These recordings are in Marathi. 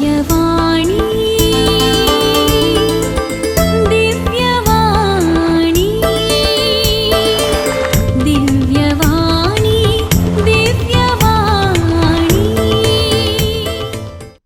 दिव्यवाणी दिव्यवाणी दिव्यवाणी दिव्यवाणी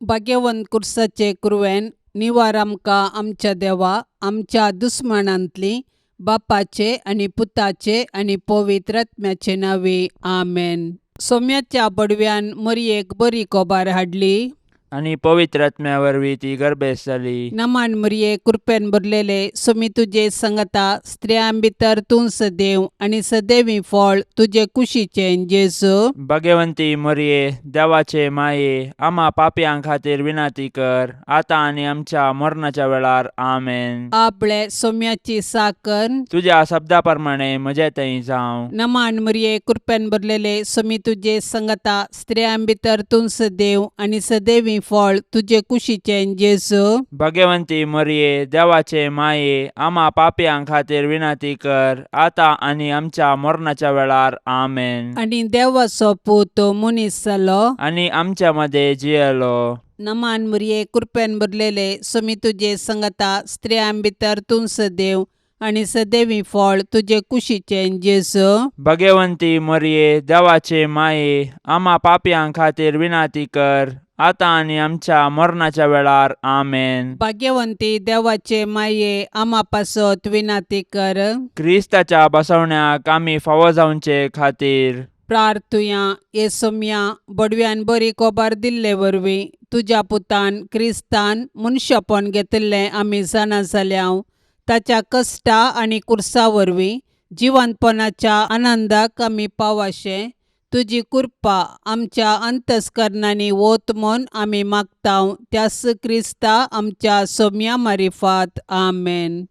भाग्यवंत कुर्साचे कुरवेन निवार आमकां आमच्या देवा आमच्या दुस्मनांतली बापाचे आणि पुताचे आणि पवित्र आत्म्याचे नावे आमेन. सोम्याच्या बडव्यान मरियेक बरी कोबार हाडली आणि पवित्र आत्म्या वरवीं ती गर्भेस जाली. नमान मरिये कृपेन भरलेले सोमी तुजे संगता स्त्रियां भितर तूं सदैव आणि सदैवी फळ तुजे कुशीचे जेजू. भाग्यवंती मरिये देवाचे माये आम्हा पापयां खातीर विनाती कर आता आणि आमच्या मरणाच्या वेळार आमेन. आपले सोम्याची साकन तुझ्या शब्दा प्रमाणे म्हजे थंय जावं. नमान मरिये कृपेन भरलेले सोमी तुजे संगता स्त्रियां भितर तूं सदैव आणि सदैवी फळ तुजे कुशीचे जेजू. भाग्यवंती मरिये देवाचे माये आम्हा पापयां खातीर विनाती कर आता आणि आमच्या मरणाच्या वेळार आमेन. आणि देवाचो पूत मनीस जालो आणि आमच्या मध्ये जियेलो. नमान मरिये कृपेन भरलेले सोमी तुजे संगता स्त्रियां भितर तूं सदैव आणि सदैवी फळ तुजे कुशीचे जेजू. भाग्यवंती मरिये देवाचे माये आम्हा पापयां खातीर विनाती कर आता आणि आमच्या मरणाच्या वेळार आमेन. भाग्यवंती देवाचे माये आम्हा पासत विनाती कर. क्रिस्ताच्या बसवण्याक आमी फावो जावचे खातीर प्रार्थुया ये सोम्या बडव्यान बरी कोबार दिल्ले वरवीं तुज्या पुतान क्रिस्तान मनशापण घेतिल्लें आमी जाणा जाल्याव ताच्या कश्टा आनी कुर्सा वरवीं जिवंतपणाच्या आनंदाक आमी पावाशे तुजी कृपा आमच्या अंतस्करणांनी वोत म्हूण आमी मागताव त्यास क्रिस्ता आमच्या सोम्या मारिफात आमेन.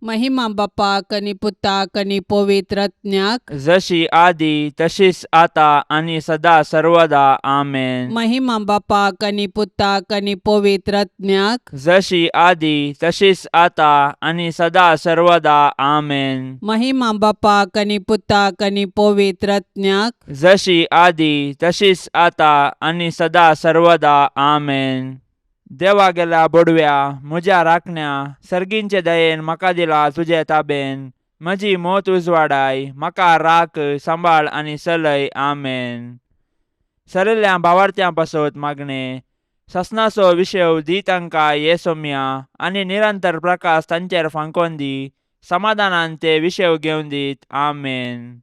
महिमा बापाक आनी पुताक आनी पवित्र आत्म्याक जशी आदी तशीच आता आणि सदा सर्वदा आमेन. महिमा बापाक आनी पुताक आनी पवित्र आत्म्याक जशी आदी तशीच आता आणि सदा सर्वदा आमेन. महिमा बापाक आनी पुताक आनी पवित्र आत्म्याक जशी आदी तशीच आता आणि सदा सर्वदा आमेन. देवा गेला बडव्या म्हज्या राखण्या सर्गींचे दयेन म्हाका दिला तुजे ताबेन म्हजी मोत उजवाडाय म्हाका राख सांबाळ आनी चलय आमेन. सरिल्ल्या भावार्थ्यां पासत मागणे ससनाचो विशय दी तांकां ये सोम्या आनी निरंतर प्रकाश तांचेर फांकोन दी समाधानान ते विशय घेवन दीत आमेन.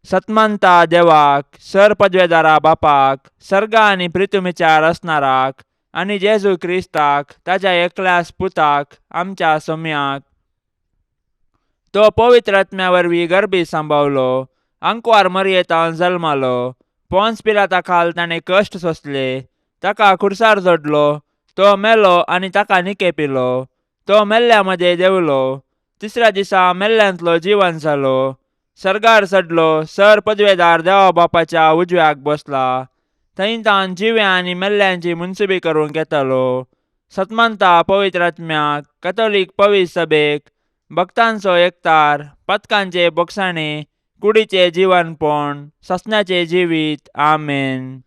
सतमंता देवाक सर पदवेदारा बापाक सर्गा आनी पृथ्वीचार असणाराक आणि जेजू क्रिस्ताक ताच्या एकल्याच पुताक आमच्या सोम्याक तो पवित्र आत्म्या वरवीं गर्भी सांबावलो अंकुवार मरयेतावन जल्मालो पोन्स पिलाता खाल ताणें कश्ट सोंसले ताका खुर्सार जोडलो तो मेलो आनी ताका निकेपिलो तो मेल्ल्या मध्ये देवलो तिसऱ्या दिसा मेल्ल्यांतलो जिवन जालो सर्गार चडलो सर पदवेदार देवा बापाच्या उजव्याक बसला थंय तान जिव्या आनी मेल्ल्यांची मुनसुबी करूंक येतालो. सतमंता पवित्र आत्म्याक कॅथोलीक पवित्र सभेक भक्तांचो एकतार पथकांचे बोगसाणे कुडीचे जीवनपण ससण्याचे जिवीत आमेन.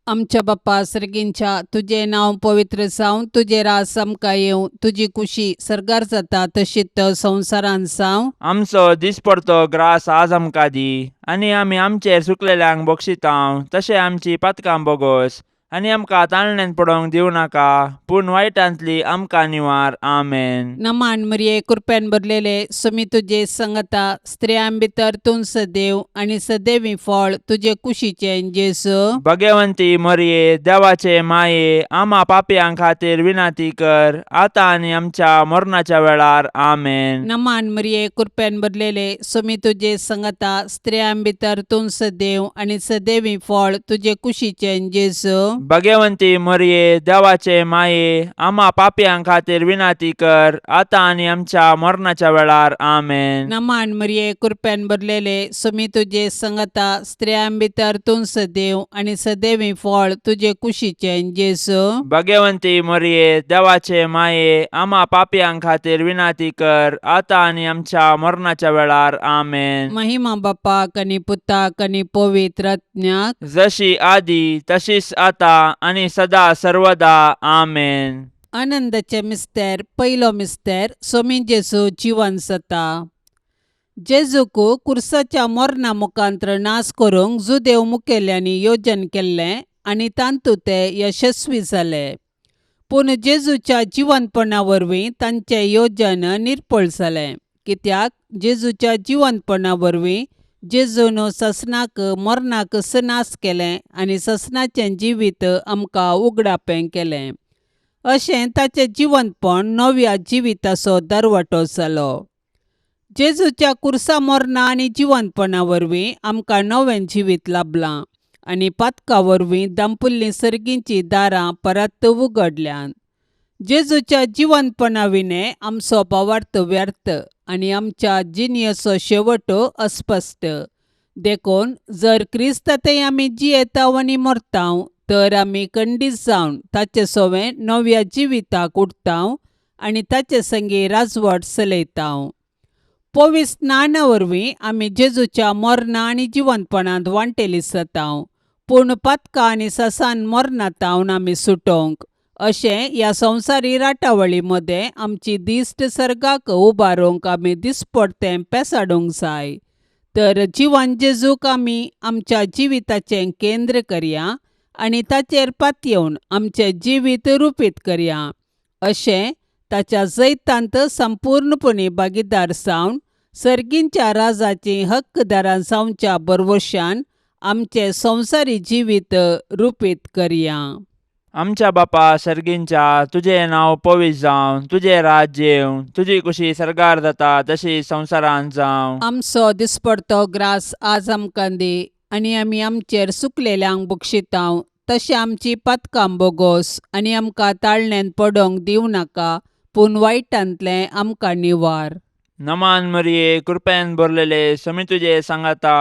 आमच्या बापा सर्गींच्या तुझे नाव पवित्र जावं तुझे रास आमकां येवं तुजी कुशी सर्गार जाता तशीच संवसारान जावं. आमचो दिसपडतो ग्रास आज आमकां दी आनी आमी आमचेर सुकलेल्यांक बक्षितांव तशें आमची पातकां बोगोस आनी आमकां ताळणेन पडोवंक दिवं नाका पूण वायटांतली आमकां निवार आमेन. नमान मरिये कृपेन भरलेले सोमी तुजे संगता स्त्रियां भितर तूं सदैव आणि सदैवी फळ तुजे कुशीचे जेजू. भाग्यवंती मरिये देवाचे माये आम्हा पापयां खातीर विनाती कर आता आणि आमच्या मरणाच्या वेळार आमेन. नमान मरिये कृपेन भरलेले सोमी तुजे संगता स्त्रियां भितर तूं सदैव आणि सदैवी फळ तुजे कुशीचे जेजू. भाग्यवंती मरिये देवाचे माये आम्हा पापयां खातीर विनाती कर आता आणि आमच्या मरणाच्या वेळार आमेन. नमान मरिये कृपेन भरलेले सोमी तुजे संगता स्त्रियां भितर तूं सदैव आणि सदैवी फळ तुजे कुशीचे जेजू. भाग्यवंती मरिये देवाचे माये आम्हा पापयां खातीर विनाती कर आता आणि आमच्या मरणाच्या वेळार आमेन. महिमा बापाक आनी पुताक आनी पवित्र आत्म्याक जशी आदी तशीच आता आता आणि सदा सर्वदा आमेन. आनंदाचे मिस्तेर पयलो मिस्तेर सोमीन जेजू जिवन जाता. जेजूक कुर्साच्या मरणा मुखांतर नाश करूंक जुदेव मुखेल्यांनी योजन केल्लें आनी तांतूं ते यशस्वी जाले. पूण जेजूच्या जिवंतपणा वरवीं तांचें योजन निर्फळ जालें, कित्याक जेजूच्या जिवंतपणा वरवीं जेजून ससनाक मरणाक नाश केलें आनी ससनाचें जिवीत आमकां उगडापें केलें. अशें ताचें जिवंतपण नव्या जिविताचो दरवटो जालो. जेजूच्या कुर्सा मरणा आनी जिवंतपणा वरवीं आमकां नवें जिवीत लाभलां आनी पातका वरवीं दांपुल्लीं सर्गींचीं दारां परत उगडल्यांत. जेजूच्या जिवंतपणा विने आमचो भावार्थ व्यर्थ आनी आमच्या जिणेचो शेवट अस्पश्ट. देखून जर क्रिस्तांतय आमी जियेतांव आनी मरतांव तर आमी खंडीत जावन ताचे सोवें नव्या जिविताक उठतांव आनी ताचे संगी राजवट चलयतांव. पवित्र स्नाना वरवीं आमी जेजूच्या मरणा आनी जिवंतपणांत वांटेली जातांव, पूण पातका आनी ससान मरणांतावन आमी सुटोंक. अशें ह्या संवसारी राटावळी मदें आमची दिश्ट सर्गाक उबारूंक आमी दिसपडतें पेसाडूंक जाय. तर जिवन जेजूक आमी आमच्या जिविताचें केंद्र करया आनी ताचेर पातयेवन आमचें जिवीत रुपीत करया. अशें ताच्या जैतांत संपूर्णपणी भागीदार जावन सर्गींच्या राजाचीं हक्कदारां जावच्या बरवशान आमचें संवसारी जिवीत रुपीत करया. आमच्या बापा सर्गींच्या, तुजें नांव पवित्र जावं, तुजें राज्य येवं, तुजी कुशी सर्गार जाता तशी संवसारांत जावं. आमचो दिसपडतो ग्रास आज आमकां दी आनी आमी आमचेर सुकलेल्यांक बक्षितांव, तशें आमची पातकां बोगोस आनी आमकां ताळणेन पडोंक दिवं नाका, पूण वायटांतलें आमकां निवार. नमान मरिये, कृपेन भरलेले, समी तुजे सांगाता,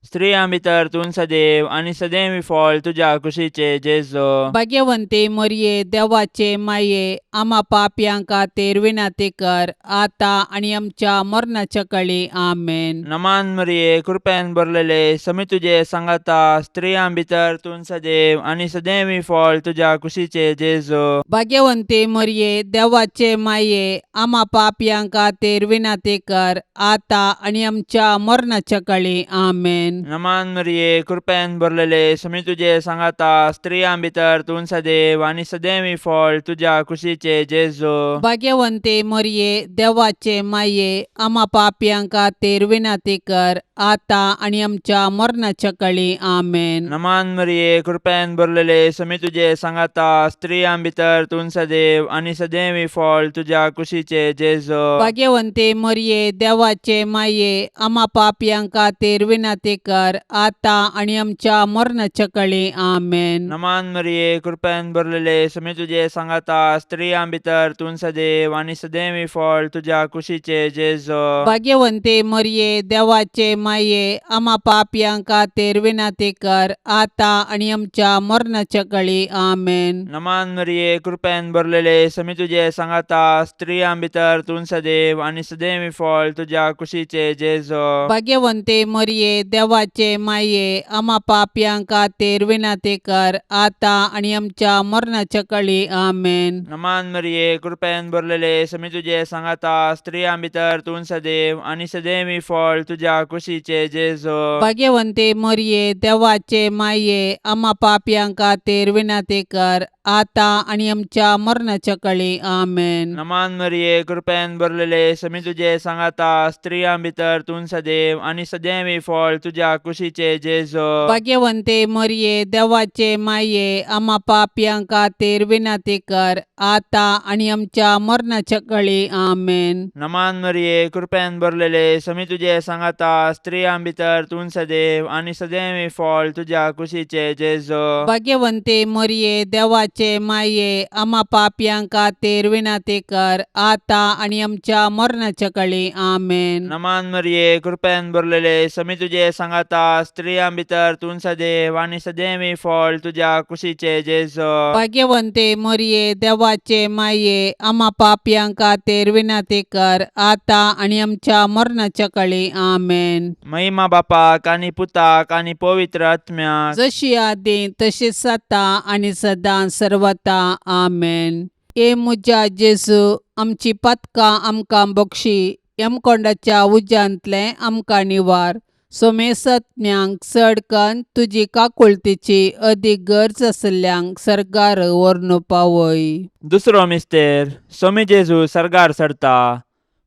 स्त्रियां भितर तूं सदैव आनी सदैवी फळ तुज्या कुशीचे जेजो. भाग्यवंते मरिये, देवाचे माये, आम्हा पापयांक खातीर विनाती कर, आता आनी आमच्या मरणाच्या काळी आमेन. नमान मरिये, कृपेन भरलेले, समी तुजे सांगाता, स्त्रियां भितर तूं सदैव आनी सदैवी फळ तुज्या कुशीचे जेजो. भाग्यवंते मरिये, देवाचे माये, आम्हा पापयांक खातीर विनाती कर, आता आनी आमच्या मरणाच्या काळी आमेन. नमान मरिये, कृपेन भरलेले, समी तुजे सांगाता, स्त्रियां भितर तूं सदैव आनी सदैवी फळ तुज्या कुशीचे जेजो. भाग्यवंते मरिये, देवाचे माये, आम्हा पापयांक खातीर विनाती कर, आता आनी आमच्या मरणाच्या काळी आमेन. नमान मरिये, कृपेन भरलेले, समी तुजे सांगाता, स्त्रियां भितर तूं सदैव आनी सदैवी फळ तुज्या कुशीचे जेजो. भाग्यवंते मरिये, देवाचे माये, आम्हा पापयांक खातीर विनाती कर, आता आनी आमच्या मरणाच्या काळी आमेन. नमान मरिये, कृपेन भरलेले, समी तुजे सांगाता, स्त्रियां भितर तूं सदैव आनी सदैवी फळ तुज्या कुशीचे जेजो. भाग्यवंते मरिये, देवाचे माये, आम्हा पापयांक खातीर विनाती कर, आता आनी आमच्या मरणाच्या काळी आमेन. नमान मरिये, कृपेन भरलेले, समी तुजे सांगाता, स्त्रियां भितर तूं सदैव आनी सदैवी फळ तुज्या कुशीचे जेजो. भाग्यवंते मरिये, देवाचे माये, आम्हा पापयांक खातीर विनाती कर, आता आनी आमच्या मरणाच्या काळी आमेन. नमान मरिये, कृपेन भरलेले, समी तुजे सांगाता, स्त्रियां भितर तूं सदैव आनी सदैवी फळ तुज्या कुशीचे जेजो. भाग्यवंते मरिये, देवाचे माये, आम्हा पापयांक खातीर विनाती कर, आता आनी आमच्या मरणाच्या काळी आमेन. नमान मरिये, कृपेन भरलेले, समी तुजे सांगाता, स्त्रियां भितर तूं सदैव आनी सदैवी फळ तुज्या कुशीचे जेजो. भाग्यवंते मरिये, देवाचे माये, आम्हा पापयांक खातीर विनाती कर, आता आनी आमच्या मरणाच्या काळी आमेन. नमान मरिये, कृपेन भरलेले, समी तुजे सांगाता, स्त्रियां भितर तूं सदैव आनी सदैवी फळ तुज्या कुशीचे जेजो. भाग्यवंते मरिये, देवाचे देवाचे माये आम्हा पापयांक खातीर विनंती कर आता आणि आमच्या मरणाच्या काळी आमेन. नमान मरिये कृपेन भरलेले समी तुझे सांगाता स्त्रियां भितर तूं सदैव आणि सदैवी फळ तुझ्या कुशीचे जेजो. भाग्यवंते मरिये देवाचे माये आम्हा पापयांक खातीर विनंती कर आता आणि आमच्या मरणाच्या काळी आमेन. महिमा बापाक आणि पुताक आणि पवित्र आत्म्याक जशी आदी तशीच आता आणि सदां सर्वता आमेन. ए मुजा जेजू आमची पथकां आमकां बक्षी यमकोंडाच्या उज्यांतले आमकां निवार. सोमेसत्म्यांक चडकन तुजी काकुळतीची अदीक गरज आसल्यांक सर्गार व्हरून पावय. दुसरो मिस्तेर सोमी जेजू सर्गार सरता.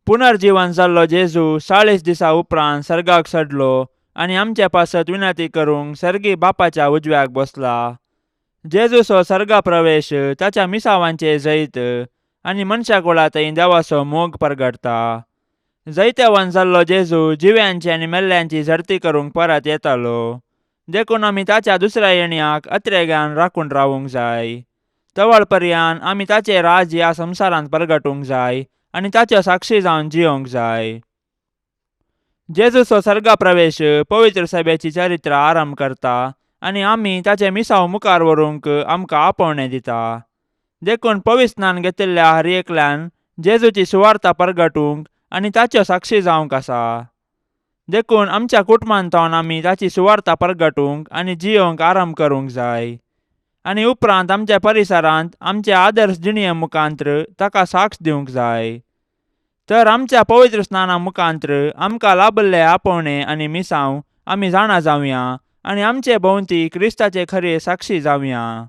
पुनर्जीवन जाल्लो जेजू 40 दिसा उपरांत सर्गाक चडलो आणि आमच्या पासत विनंती करूंक सर्गी बापाच्या उजव्याक बसला. जेजूचो सर्गा प्रवेश ताच्या मिसावांचे जैत आणि मनशा कुळांतय देवाचो मोग परगडता. जैत्यावन जाल्लो जेजू जिव्यांची आणि मेल्ल्यांची झरती करूंक परत येतालो. देखून आमी ताच्या दुसऱ्या येण्याक अत्रेग्यान राखून रावूंक जाय. तवळ पर्यान आमी ताचे राज ह्या संवसारांत परगटूंक जाय आणि ताच्यो साक्षी जावन जियोंक जाय. जेजूचो सर्गा प्रवेश पवित्र सभेची चरित्र आरंभ करता आणि आमी ताचे मिसाव मुखार व्हरूंक आमकां आपोवणें दिता. देखून पवित्र स्नान घेतिल्ल्या हर एकल्यान जेजूची सुवार्ता परगटूंक आणि ताच्यो साक्षी जावंक आसा. देखून आमच्या कुटुंबांतवन आमी ताची सुवार्ता परगटूंक आणि जियोंक आरंभ करूंक जाय. आणि उपरांत आमच्या परिसरांत आमच्या आदर्श जिणये मुखांत्र ताका साक्ष दिवंक जाय. तर आमच्या पवित्र स्नाना मुखांत्र आमकां लाभल्ले आपोवणे आणि मिसांव आमी जाणा जावया आणि आमचे भोंवती क्रिस्ताचे खरे साक्षी जावया.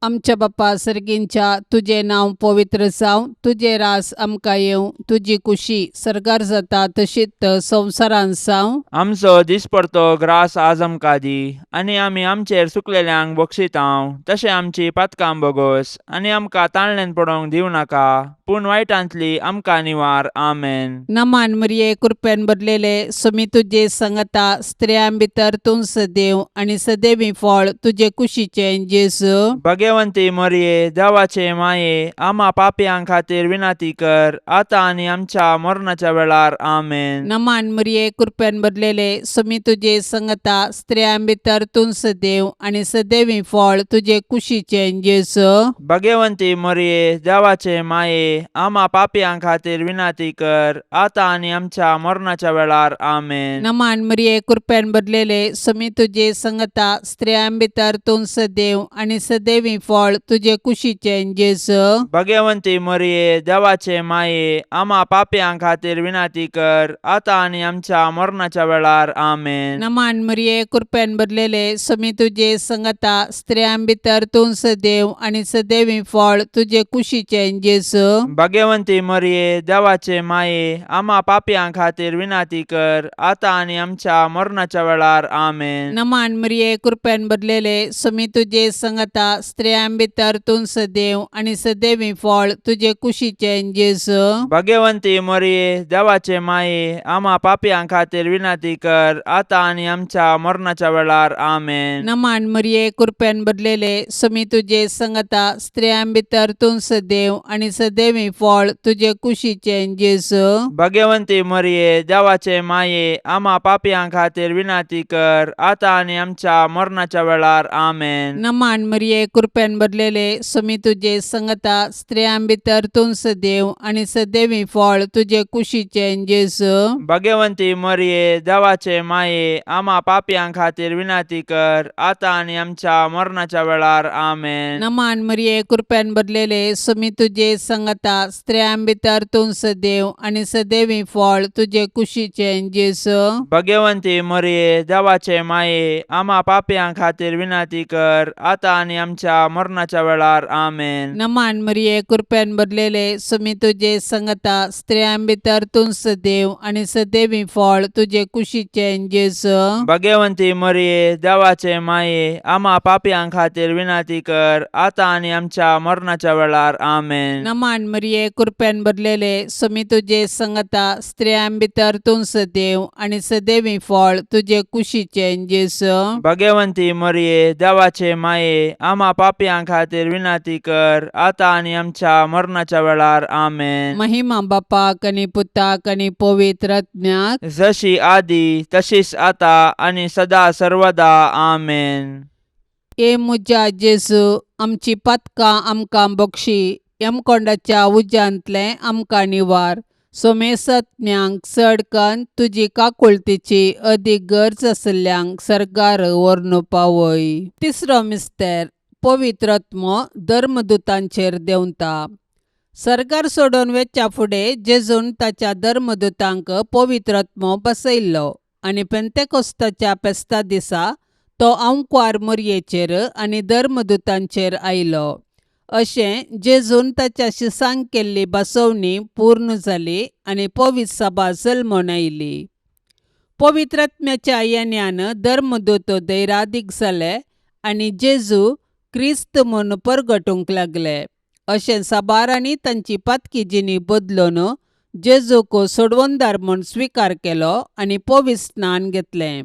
आमच्या बापा सर्गींच्या तुझे नांव पवित्र जावं, तुझे रास आमकां येवं, तुजी कुशी सर्गार जाता तशीच संवसारांत जावं. आमचो दिसपडतो ग्रास आज आमकां दी आणि आमी आमचेर सुकलेल्यांक बक्षितांव तशें आमची पातकां बोगोस आणि आमकां ताळणेन पडोवंक दिवं नाका पूण वायटांतली आमकां निवार. आमेन. नमान मरिये कृपेन भरलेले समी तुजे संगता स्त्रियां भितर तूं सदैव आणि सदैवी फळ तुजे कुशीचे जेजू. भाग्यवंती मरिये देवाचे माये आम्हा पापयांक खातीर विनंती कर आता आणि आमच्या मरणाच्या वेळार. आमेन. नमान मरिये कृपेन भरलेले समी तुजे संगता स्त्रियां भितर तूं सदैव आणि सदैवी फळ तुजे कुशीचे जेजू. भाग्यवंती मरिये देवाचे माये आम्हा पापयांक खातीर विनंती कर आता आणि आमच्या मरणाच्या वेळार. आमेन. नमान मरिये कृपेन भरलेले समी तुजे संगता स्त्रियां भितर तूं सदैव आणि सदैवी फळ तुजे कुशीचे जेजू. भाग्यवंती मरिये देवाचे माये आम्हा पापयांक खातीर विनंती कर आता आणि आमच्या मरणाच्या वेळार. आमेन. नमान मरिये कृपेन भरलेले समी तुजे संगता स्त्रियां भितर तूं सदैव आणि सदैवी फळ तुजे कुशीचे जेजू. भाग्यवंती मरिये देवाचे माये आम्हा पापयांक खातीर विनंती कर आता आणि आमच्या मरणाच्या वेळार. आमेन. नमान मरिये कृपेन भरलेले समी तुजे संगता स्त्रियां भितर तूं सदैव आणि सदैवी फळ तुजे कुशीचे जेजू. भाग्यवंती मरिये देवाचे माये आम्हा पापयांक खातीर विनंती कर आता आणि आमच्या मरणाच्या वेळार. आमेन. नमान मरिये कृपेन भरलेले समी तुजे संगता स्त्रियां भितर तूं सदैव आणि सदैवी फळ तुजे कुशीचे जेजू. भाग्यवंती मरिये देवाचे माये आम्हा पापयांक खातीर विनंती कर आता आणि आमच्या मरणाच्या वेळार. आमेन. नमान मरिये कृपेन भरलेले समी तुजे संगता स्त्रियां भितर तूं सदैव आणि सदैवी फळ तुजे कुशीचे जेजू. भाग्यवंती मरिये देवाचे माये आम्हा पापयांक खातीर विनंती कर आता आणि आमच्या मरणाच्या वेळार. आमेन. नमान मरिये कृपेन भरलेले समी तुजे संगता स्त्रियां भितर तूं सदैव आणि सदैवी फळ तुजे कुशीचे जेजू. भाग्यवंती मरिये देवाचे माये आम्हा पापयांक खातीर विनंती कर आता आणि आमच्या मरणाच्या वेळार. आमेन. नमान मरिये कृपेन भरलेले समी तुजे संगता स्त्रियां भितर तूं सदैव आणि सदैवी फळ तुजे कुशीचे जेजू. भाग्यवंती मरिये देवाचे माये आम्हा पापयांक खातीर विनंती कर आता आणि आमच्या मरणाच्या वेळार. आमेन. नमान मरिये कृपेन भरलेले समी तुजे संगता स्त्रियां भितर तूं सदैव आणि सदैवी फळ तुजे कुशीचे जेजू. भाग्यवंती मरिये देवाचे माये आम्हा पापियां खातीर विनंती कर, आता आणि आमच्या मरणाच्या वेळार आमेन. महिमा बापाक आनी पुताक आनी पवित्र आत्म्याक, जशी आदी तशीच आता आणि सदा सर्वदा आमेन. ए मुजा जेजू, आमची पातकां आमकां बक्षी, यमकोंडाच्या उज्यांतले आमकां निवार. सोमेसत्म्यांक चडकन तुजी काकुळतीची अदीक गरज आसल्यांक सरकार व्हरून पावय. तिसरो मिस्तेर, पवित्र आत्मो धर्मदुतांचेर देंवता. सरकार सोडून वेच्या फुडें जेजून ताच्या धर्मदुतांक पवित्र आत्मो बसयल्लो आनी पेंतेकोस्ताच्या फेस्ता दिसा तो आंवकार मरयेचेर आनी धर्मदुतांचेर आयलो. अशें जेजून ताच्या शिसांक केल्ली बसवणी पूर्ण जाली आनी पवित्र सभा जल्मोन आयली. पवित्र आत्म्याच्या येण्यान धर्मदूत दैरादीक जाले आनी जेजू क्रिस्त म्हूण परगटूंक लागले. अशें साबारांनी तांची पातकी जिणी बदलून जेजूक सोडवंदार म्हूण स्विकार केलो आनी पवित्र स्नान घेतलें.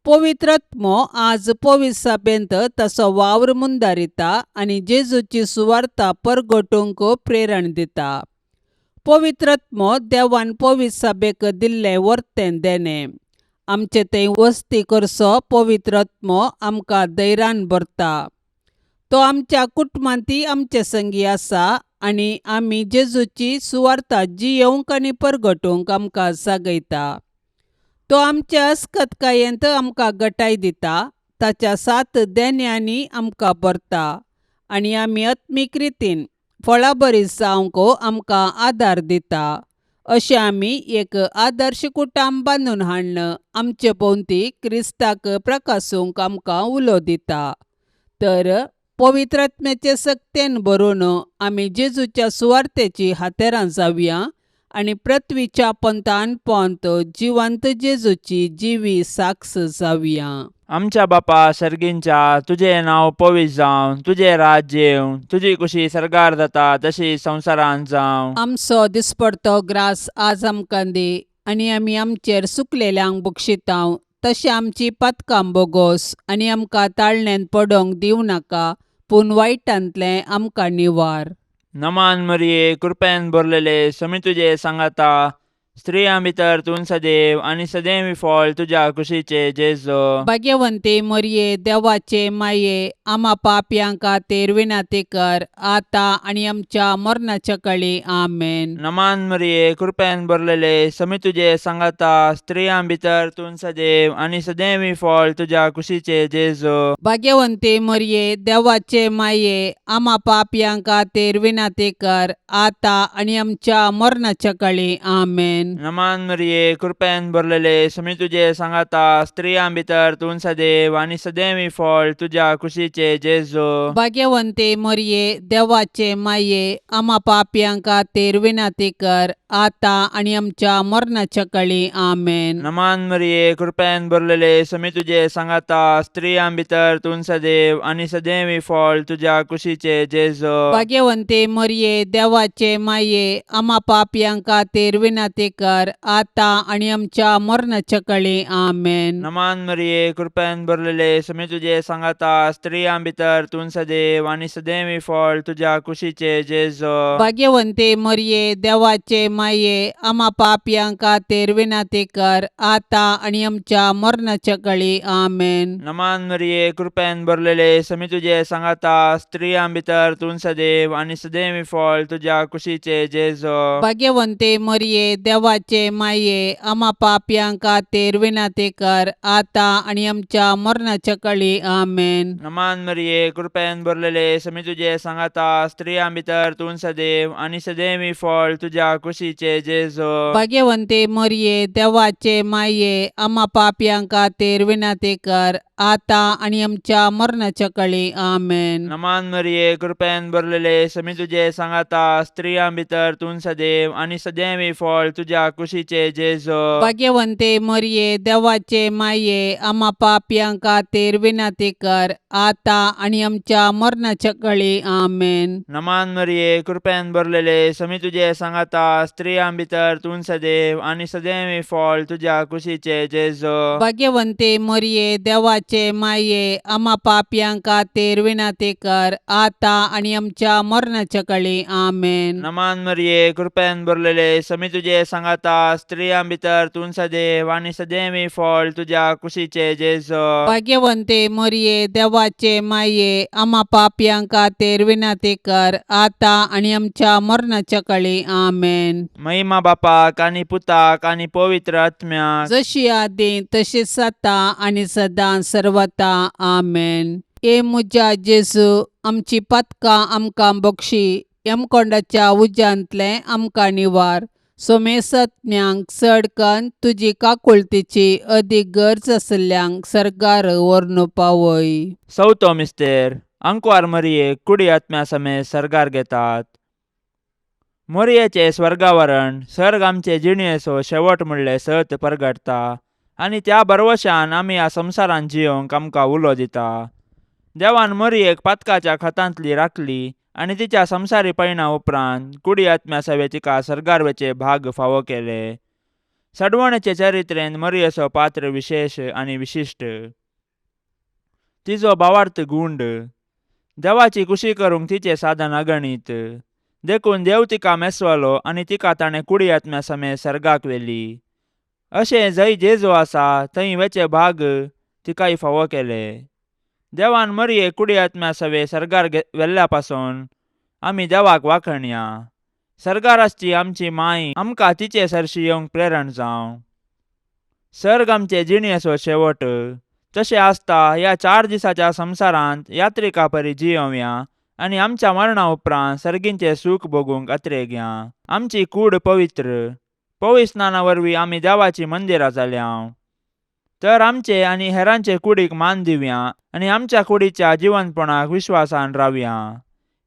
पवित्र आत्मो आज पवित्र सभेंत ताचो वावर मुंदारिता आनी जेजूची सुवार्ता परगटूंक प्रेरण दिता. पवित्र आत्मो देवान पवित्र सभेक दिल्लें वर्तें देणें. आमचे थंय वस्ती करचो पवित्र आत्मो आमकां धैर्यान भरता. तो आमच्या कुटुंबांतय आमचे संगी आसा आनी आमी जेजूची सुवार्ता जियोंक आनी परगटूंक आमकां जागयता. तो आमच्या अस्खतकायेंत आमकां घटाय दिता, ताच्या 7 देण्यांनी आमकां भरता आनी आमी आत्मीक रितीन फळां बरी जावंक आमकां आदार दिता. अशें आमी एक आदर्श कुटुंब बांदून हाडन आमचे भोंवती क्रिस्ताक प्रकाशूंक आमकां उलो दिता. तर पवित्र आत्म्याचे सक्तेन भरून आमी जेजूच्या सुवार्तेची हातेरां जावया आनी पृथ्वीच्या पंतान पंत जिवंत जेजूची जिवी साक्ष जावया. आमच्या बापा सर्गींच्या, तुझे नाव पवित्र जावं, तुझे राज्य येवं, तुझी कुशी सरकार जाता तशी संवसारांत जावं. आमचो दिसपडतो ग्रास आज आमकां दी आनी आमी आमचेर सुकलेल्यांक बक्षितांव, तशें आमची पातकां बोगोस आनी आमकां ताळणेन पडोंक दिवं नाका, पूण वायटांतलें आमकां निवार. नमान मरिये, कृपेन भरलेले, समी तुझे सांगाता, स्त्रियां भितर तूं सदैव आनी सदैवी फळ तुझ्या कुशीचे जेजो. भाग्यवंते मरिये, देवाचे माये, आम्हा पापयां खातीर विनंती कर, आता आनी आमच्या मरणाच्या काळी आमेन. नमान मरिये, कृपेन भरलेले, समी तुझे सांगाता, स्त्रियां भितर तूं सदैव आनी सदैवी फळ तुझ्या कुशीचे जेजो. भाग्यवंते मरिये, देवाचे माये, आम्हा पापयां खातीर विनंती कर, आता आनी आमच्या मरणाच्या काळी आमेन. नमान मरिये, कृपेन भरलेले, समी तुझे सांगाता, स्त्रियां भितर तूं सदैव आनी सदैवी फळ तुझ्या कुशीचे जेजो. भाग्यवंते मरिये, देवाचे माये, आम्हा पापयां खातीर विनंती कर, आता आनी आमच्या मरणाच्या काळी आमेन. नमान मरिये, कृपेन भरलेले, समी तुझे सांगाता, स्त्रियां भितर तूं सदैव आनी सदैवी फळ तुझ्या कुशीचे जेजो. भाग्यवंते मरिये, देवाचे माये, आम्हा पापयां खातीर विनंती कर, आता आनी आमच्या मरणाच्या काळी आमेन. नमान मरिये, कृपेन भरलेले, समी तुझे सांगाता, स्त्रियां भितर तूं सदैव आनी सदैवी फळ तुझ्या कुशीचे जेजो. भाग्यवंते मरिये, देवाचे माये, आम्हा पापयां खातीर विनंती कर, आता आनी आमच्या मरणाच्या काळी आमेन. नमान मरिये, कृपेन भरलेले, समी तुझे सांगाता, स्त्रियां भितर तूं सदैव आनी सदैवी फळ तुझ्या कुशीचे जेजो. भाग्यवंते मरिये, देवाचे माये, आम्हा पापयां खातीर विनंती कर, आता आनी आमच्या मरणाच्या काळी आमेन. नमान मरिये, कृपेन भरलेले, समी तुझे सांगाता, स्त्रियां भितर तूं सदैव आनी सदैवी फळ तुझ्या कुशीचे जेजो. भाग्यवंते मरिये, देवाचे माये, आम्हा पापयां खातीर विनंती कर, आता आनी आमच्या मरणाच्या काळी आमेन. नमान मरिये, कृपेन भरलेले, समी तुझे सांगाता, स्त्रियां भितर तूं सदैव आनी सदैवी फळ तुझ्या तुझ्या कुशीचे जेजो भाग्यवंते मरिये देवाचे माये आम्हा पापियां खातीर विनंती कर आता आणि आमच्या मरणाच्या काळी आमेन. नमान मरिये कृपेन भरलेले समी तुझे सांगाता स्त्रियां भितर तूं सदैव आणि सदैव फळ तुझ्या कुशीचे जेजो भाग्यवंते मरिये देवाचे माये आम्हा पापियां खातीर विनंती कर आता आणि आमच्या मरणाच्या काळी आमेन. नमान मरिये कृपेन भरलेले समी तुझे सांगाता स्त्रियां भितर तूं सदैव आणि सदैव फळ तुझ्या कुशीचे जेजो भाग्यवंते मरिये देवाचे माये आम्हा पापियां खातीर विनंती कर आता आणि आमच्या मरणाच्या काळी आमेन. महिमा बापाक आणि पुताक आणि पवित्र आत्म्याक जशी आदी तशीच आता आणि सदां सर्वता आमेन. ए मुजा जेजू आमची पतकां आमकां बक्षी यमकोंडाच्या उज्यांतले आमकां निवार. सोमेसत्म्यांक चडकन तुजी काकुळतीची अदीक गरज आसल्यांक सरकार व्हरून पावय. सवतो मिस्तेर अंकवार मरिये कुडी आत्म्या समेत सर्गार घेतात. मोरयेचे स्वर्गावरण सर्ग आमचे जिणयेचो शेवट म्हणले सत परगटता आणि त्या बरवशान आमी ह्या संवसारान जियोंक आमकां उलो दिता. देवान मरियेक पातकाच्या खतांतली राखली आणि तिच्या संवसारी पैणा उपरांत कुडी आत्म्या सवे तिका सर्गारवेचे भाग फावो केले. सडवणेचे चरित्रेंत मरियेचो पात्र विशेष आणि विशिश्ट. तिचो भावार्थ गुंड. देवाची कुशी करूंक तिचे साधन अगणित. देखून देव तिका मेसवलो आणि तिका ताणें कुडी आत्म्या समेत सर्गाक व्हेली. अशें जंय जेजो आसा थंय वेचे भाग तिकाय फावो केले. देवान मरिये कुडी आत्म्या सवे सर्गार व्हेल्ल्या पासून आमी देवाक वाखणया. सर्गार आसची आमची माय आमकां तिचे सरशी येवंक प्रेरण जावं. सर्ग आमचे जिणयेचो शेवट. तशें आसता ह्या 4 दिसाच्या संवसारांत यात्रिका परी जियोवया आणि आमच्या मरणा उपरांत सर्गींचे सूख भोगूंक अत्रेक या. आमची कूड पवित्र. पवित्र स्नाना वरवीं आमी देवाची मंदिरां जाल्यां. तर आमचे आनी हेरांचे कुडीक मान दिवया आणि आमच्या कुडीच्या जिवंतपणाक विश्वासान रावया.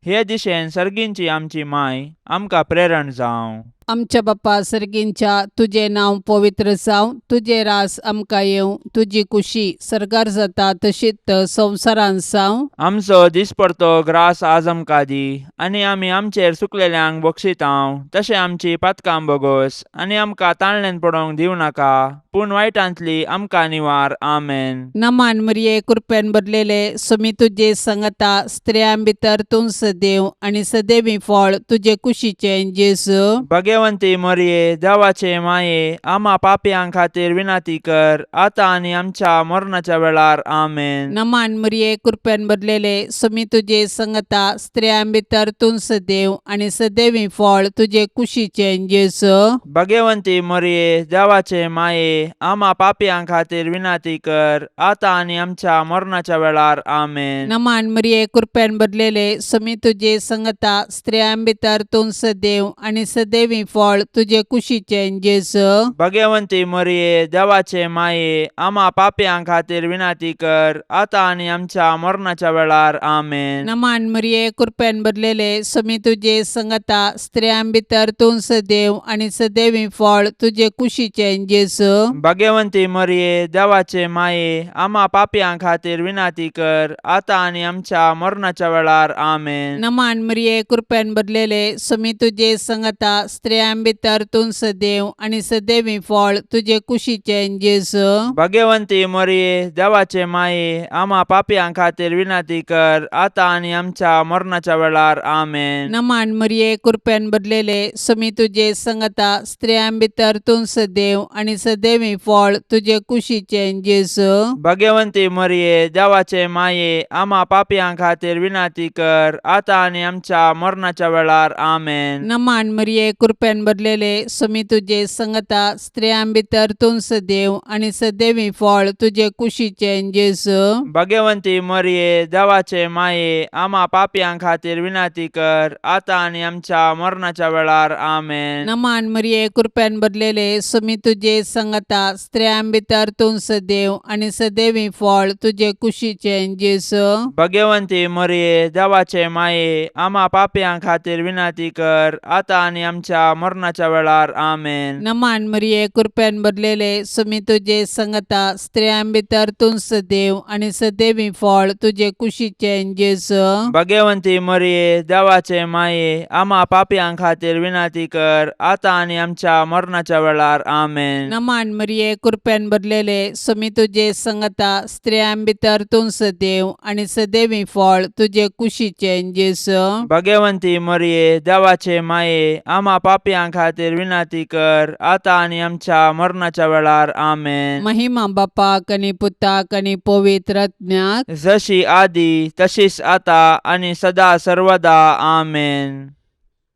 हे दिशेन सर्गींची आमची माय आमकां प्रेरण जावं. आमच्या बापा सर्गींच्या तुझे नांव पवित्र जावं. तुझे रास आमकां येवं. तुजी कुशी सर्गार जाता तशीच संवसारांत जावं. आमचो दिसपडतो ग्रास आज आमकां दी आणि आमी आमचेर सुकलेल्यांक बक्षितांव. तशें आमची पातकां बोगोस आणि आमकां ताळणेन पडोवंक दिवं नाका पूण वायटांतली आमकां निवार. आमेन. नमान मरिये कृपेन भरलेले समी तुजे सांगता स्त्रियां भितर तूं सदैव आणि सदैवी फळ तुजे कुशीचे जेजू. भाग्यवंती मरिये देवाचे माये आम्हा पापियां खातीर विनंती कर आता आणि आमच्या मरणाच्या वेळार. आमेन. नमान मरिये कृपेन भरलेले समी तुजे सांगता स्त्रियां भितर तूं सदैव आणि सदैवी फळ तुजे कुशीचे जेजू. भाग्यवंती मरिये देवाचे माये आम्हा पापियां खातीर विनंती कर आता आणि आमच्या मरणाच्या वेळार. आमेन. नमान मरिये कृपेन भरलेले समी तुजे सांगता स्त्रियां भितर तूं सदैव आणि सदैवी फळ तुजे कुशीचे जेजू. भाग्यवंती मरिये देवाचे माये आम्हा पापियां खातीर विनंती कर आता आणि आमच्या मरणाच्या वेळार. आमेन. नमान मरिये कृपेन भरलेले समी तुजे सांगता स्त्रियां भितर तूं सदैव आणि सदैवी फळ तुजे कुशीचे जेजू. भाग्यवंती मरिये देवाचे माये आम्हा पापियां खातीर विनंती कर आता आणि आमच्या मरणाच्या वेळार. आमेन. नमान मरिये कृपेन भरलेले समी तुजे सांगता स्त्रियां भितर तूं सदैव आणि सदैवी फळ तुजे कुशीचे जेजू. भाग्यवंती मरिये देवाचे माये आम्हा पापियां खातीर विनंती कर आता आणि आमच्या मरणाच्या वेळार. आमेन. नमान मरिये कृपेन भरलेले समी तुजे सांगता स्त्रियां भितर तूं सदैव आणि सदैवी फळ तुजे कुशीचे जेजू. भाग्यवंती मरिये देवाचे माये आम्हा पापियां खातीर विनंती कर आता आणि आमच्या मरणाच्या वेळार. आमेन. नमान मरिये कृपेन भरलेले समी तुजे सांगता स्त्रियां भितर तूं सदैव आणि सदैवी फळ तुजे कुशीचे जेजू. भाग्यवंती मरिये देवाचे माये आम्हा पापियां खातीर विनंती कर आता आणि आमच्या मरणाच्या वेळार. आमेन. नमान मरिये कृपेन भरलेले समी तुजे सांगता स्त्रियां भितर तूं सदैव आणि सदैवी फळ तुजे कुशीचे जेजू. भाग्यवंती मरिये देवाचे माये आम्हा पापियां खातीर विनंती कर आता आणि आमच्या आमच्या मरणाच्या वेळार आमेन. नमान मरिये कृपेन भरलेले सुमी तुझे संगता स्त्रियां भितर तूं सदैव आणि सदैवी फळ तुझे कुशीचे जेजू. भाग्यवंती मरिये देवाचे माये आम्हा पापियां खातीर विनंती कर आता आणि आमच्या मरणाच्या वेळार आमेन. नमान मरिये कृपेन भरलेले सुमी तुझे संगता स्त्रियां भितर तूं सदैव आणि सदैवी फळ तुझे कुशीचे जेजू. भाग्यवंती मरिये देवाचे माये आम्हा पापियां खातीर विनंती कर आता आणि आमच्या मरणाच्या वेळार आमेन. महिमा बापाक आणि पुताक आणि पवित्र आत्म्याक जशी आदी तशीच आता आणि सदा सर्वदा आमेन.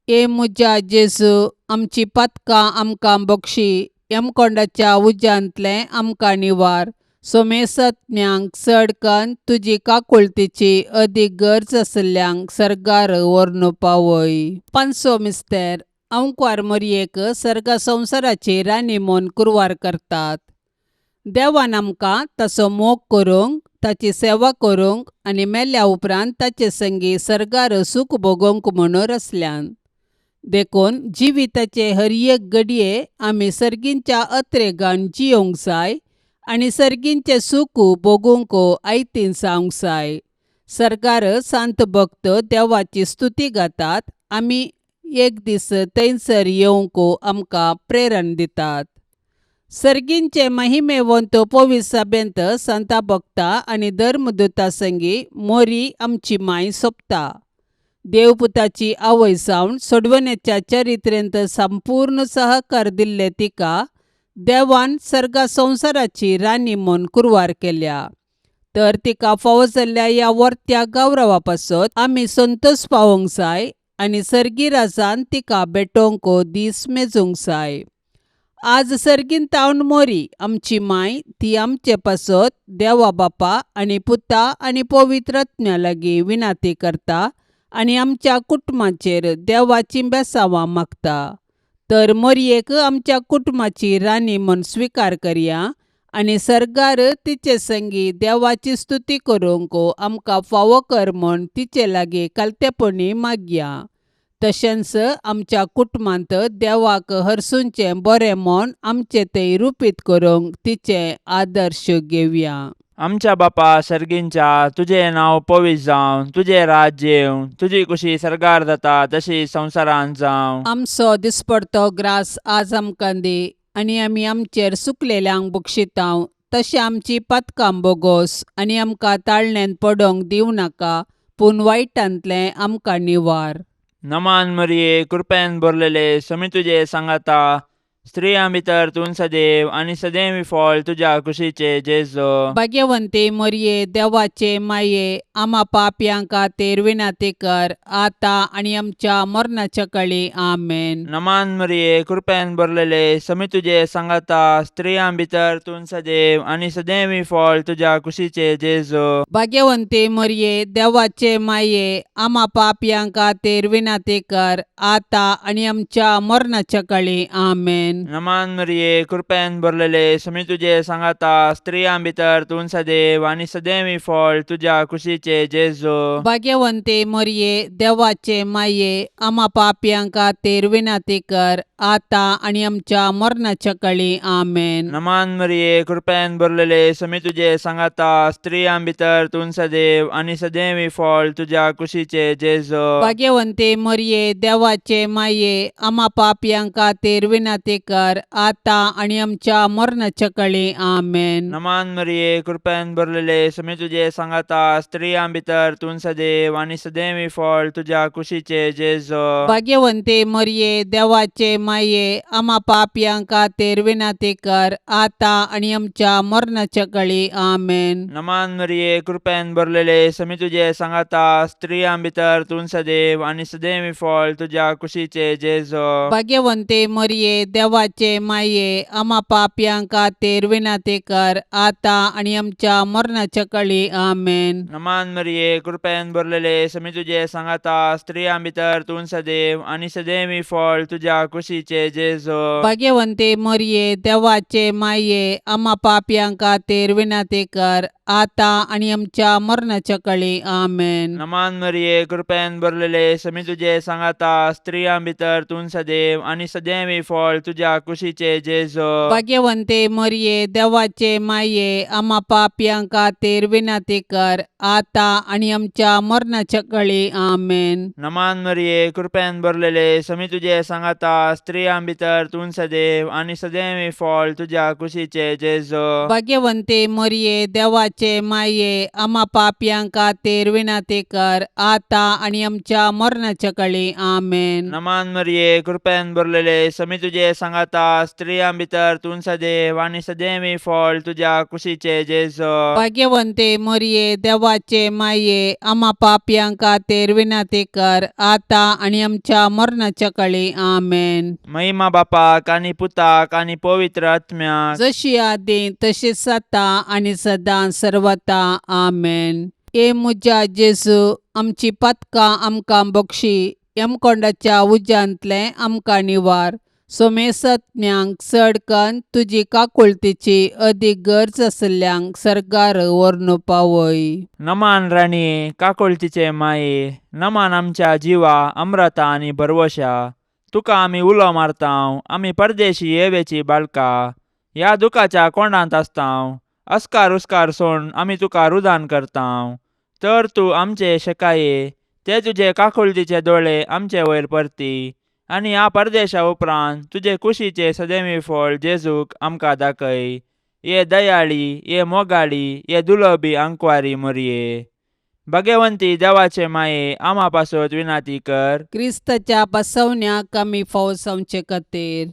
ए मुजा जेजू आमची पातकां आमकां बक्षी यमकोंडाच्या उज्यांतले आमकां निवार. सोमेसत्म्यांक चडकन तुजी काकुळतीची अदीक गरज आसल्यांक सर्गार व्हरून पावय. पांचवो मिस्तेर अंकुर मरियेक सर्ग संवसाराची राणी म्हूण कुरवार करतात. देवान आमकां ताचो मोग करूंक ताची सेवा करूंक आनी मेल्या उपरांत ताचे संगी सर्गार सूख भोगूंक म्हणून रचल्यान. देखून जिविताचे हर एक घडये आमी सर्गींच्या अत्रेगान जियोंक जाय आनी सर्गींचे सूख भोगूंक आयतीन जावंक जाय. सर्गार सांत भक्त देवाची स्तुती गातात. आमी एक दीस थंयसर येवंक आमकां प्रेरण दितात. सर्गींचे महिमेवंत पवित्र सभेंत संता भक्ता आनी धर्मदूता संगी मोरी आमची माय सोंपता. देवपुताची आवय जावन सोडवण्याच्या चरित्रेंत संपूर्ण सहकार दिल्ले तिका देवान सर्गा संवसाराची राणी म्हूण कुरवार केल्या. तर तिका फावो जाल्ल्या ह्या वर्त्या गौरवा पासत आमी संतोश पावोंक जाय आनी सर्गी राजान तिका भेटोवंक दीस मेजूंक जाय. आज सर्गीन तावन मोरी आमची माय ती आमचे पासत देवा बापा आनी पुता आनी पवित्र आत्म्या लागीं विनंती करता आनी आमच्या कुटुंबाचेर देवाची बेसांवां मागता. तर मोरयेक आमच्या कुटुंबाची राणी म्हूण स्विकार करया आनी सर्गार तिचे संगी देवाची स्तुती करूंक आमकां फावो कर म्हूण तिचे लागीं कालतेपणी मागया. तशेंच आमच्या कुटुंबांत देवाक हरसूंचें बरें म्हूण आमचे थंय रुपीत करूंक तिचे आदर्श घेवया. आमच्या बापा सर्गींच्या तुझे नाव पवित्र जावं, तुझे राज्य येवं, तुझी कुशी सर्गार जाता तशी संवसारांत जावं. आमचो दिसपडतो ग्रास आज आमकां दी आनी आमी आमचेर सुकलेल्यांक बक्षितांव. तशें आमची पातकां बोगोस आनी आमकां ताळणेंत पडोवंक दिवं नाका पूण वायटांतलें आमकां निवार. नमान मरिये कृपेन भरलेले समी तुझे सांगाता स्त्रियां भितर तूं सदैव आनी सदैवी फळ तुझ्या कुशीचे जेजू. भाग्यवंती मोरये देवाचे माये आम्हा पापयां खातीर विनंती कर आता आनी आमच्या मरणाच्या काळी आमेन. नमान मरिये कृपेन भरलेले समी तुझे सांगाता स्त्रियां भितर तूं सदैव आनी सदैवी फळ तुझ्या कुशीचे जेजू. भाग्यवंती मोरये देवाचे माये आम्हा पापयां खातीर विनंती कर आता आनी आमच्या मरणाच्या काळी आमेन. नमान मरिये कृपेन भरलेले समी तुझे सांगाता स्त्रियां भितर तूं सदैव आनी सदैवी फळ तुझ्या कुशीचे जेजू. भाग्यवंती मोरये देवाचे माये आम्हा पापयां खातीर विनंती कर आता आनी आमच्या मरणाच्या काळी आमेन. नमान मरिये कृपेन भरलेले समी तुझे सांगाता स्त्रियां भितर तूं सदैव आनी सदैवी फळ तुझ्या कुशीचे जेजू. भाग्यवंती मोरये देवाचे माये आम्हा पापयां खातीर विनंती कर आता आनी आमच्या मरणाच्या काळी आमेन. नमान मरिये कृपेन भरलेले समी तुझे सांगाता स्त्रियां भितर तूं सदैव आनी सदैवी फळ तुझ्या कुशीचे जेजू. भाग्यवंती मोरये देवाचे माये आम्हा पापयां खातीर विनंती कर आता आनी आमच्या मरणाच्या काळी आमेन. नमान मरिये कृपेन भरलेले समी तुझे सांगाता स्त्रियां भितर तूं सदैव आनी सदैवी फळ तुझ्या कुशीचे जेजू. भाग्यवंती मोरये देवाचे माये आम्हा पापयां खातीर विनंती कर आता आनी आमच्या मरणाच्या काळी आमेन. नमान मरिये कृपेन भरलेले समी तुझे सांगाता स्त्रियां भितर तूं सदैव आनी सदैवी फळ तुझ्या कुशीचे जेजू. भाग्यवंती मोरये देवाचे माये आम्हा पापयां खातीर विनंती कर आता आणि आमच्या मरणाच्या काळी आमेन. नमान मरिये कृपेन भरलेले समी तुझे सांगाता स्त्रियां भितर तूं सदैव आणि सदैवी फळ तुझ्या कुशीचे जेजो. भाग्यवंते मरिये देवाचे माये आम्हा पापियां खातीर विनंती कर आता आणि आमच्या मरणाच्या काळी आमेन. नमान मरिये कृपेन भरलेले समी तुझे सांगाता स्त्रियां भितर तूं सदैव आणि सदैवी फळ तुझ्या कुशीचे जेजो. भाग्यवंते मरिये देवाचे माये आम्हा पापियां खातीर विनंती कर आता आणि आमच्या मरणाच्या काळी आमेन. नमान मरिये कृपेन भरलेले समी तुझे सांगाता स्त्रियां भितर तूं सदैव आणि सदैवी फळ तुझ्या कुशीचे जेजो. भाग्यवंते मरिये देवाचे माये आम्हा पापियां खातीर विनंती कर आता आणि आमच्या मरणाच्या काळी आमेन. महिमा बापाक आणि पुताक आणि पवित्र आत्म्याक जशी आदी तशीच आता आणि सदां सर्वता आमेन. ए मुजा जेजू आमची पातकां आमकां बक्षी यमकोंडाच्या उज्यांतले आमकां निवार. सोमेसत्म्यांक चडकन तुजी काकुळतीची अदीक गरज आसल्यांक सरकार व्हरून पावय. नमान राणी काकुळतीचे माये नमान आमच्या जिवा अमृता आणि भरवशा. तुका आमी उलो मारतांव आमी परदेशी येवेची बाळका. ह्या दुखाच्या कोंडांत आसतांव अस्कार उस्कार सोड आमी तुका रुदान करतांव. तर तूं आमचे शेकाये ते तुजे काकुळतीचे दोळे आमचे वयर परती आणि ह्या परदेशा उपरांत तुजे कुशीचे सदैवी फळ जेजूक आमकां दाखय. ये दयाळी ये मोगाळी ये दुलोबी आंकवारी मरिये. भाग्यवंती देवाचे माये आम्हा पासत विनंती कर. क्रिस्ताच्या बसवण्याक आमी फावस आमचे खातीर.